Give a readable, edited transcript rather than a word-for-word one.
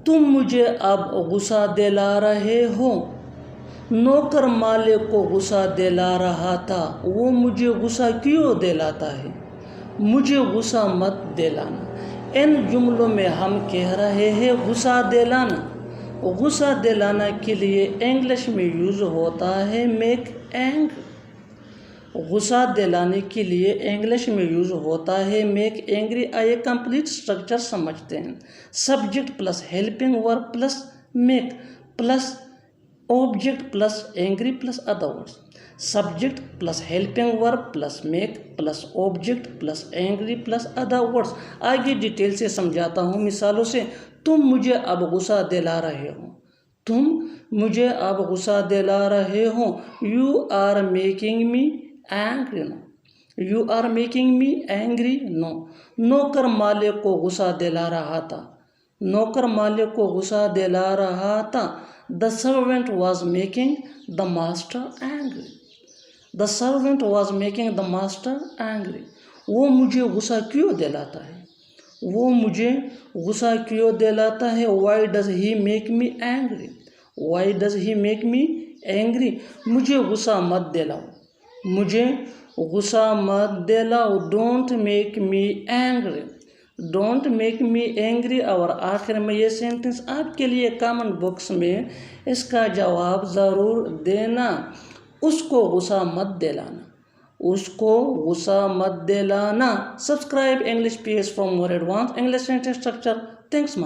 तुम मुझे अब गुस्सा दिला रहे हो। नौकर मालिक को गुस्सा दिला रहा था। वो मुझे गुस्सा क्यों दिलाता है? मुझे गुस्सा मत दिलाना। इन जुमलों में हम कह रहे हैं गुस्सा दिलाना। गुस्सा दिलाने के लिए इंग्लिश में यूज़ होता है मेक एंग्री। गुस्सा दिलाने के लिए इंग्लिश में यूज़ होता है मेक एंग्री। आइए कंप्लीट स्ट्रक्चर समझते हैं। Subject plus helping verb plus make plus object plus angry plus other words. Subject plus helping verb plus make plus object plus angry plus other words. आगे detail से समझाता हूँ मिसालों से। तुम मुझे अब गुस्सा दिला रहे हो। तुम मुझे अब गुस्सा दिला रहे हो। You are making me angry. No. You are making me angry. No. नौकर मालिक को गुस्सा दिला रहा था। नौकर मालिक को गुस्सा दिला रहा था। The servant was making the master angry. The servant was making the master angry. वो मुझे गुस्सा क्यों दिलाता है? वो मुझे गुस्सा क्यों दिलाता है? Why does he make me angry. Why does he make me angry. मुझे गुस्सा मत दिलाओ। मुझे गुस्सा मत दिलाओ। Don't make me angry. Don't make me angry. और आखिर में ये सेंटेंस आपके लिए कमेंट बॉक्स में इसका जवाब ज़रूर देना। उसको गुस्सा मत दिलाना। उसको गुस्सा मत दिलाना। Subscribe English PS for more advanced English sentence structure. Thanks, man.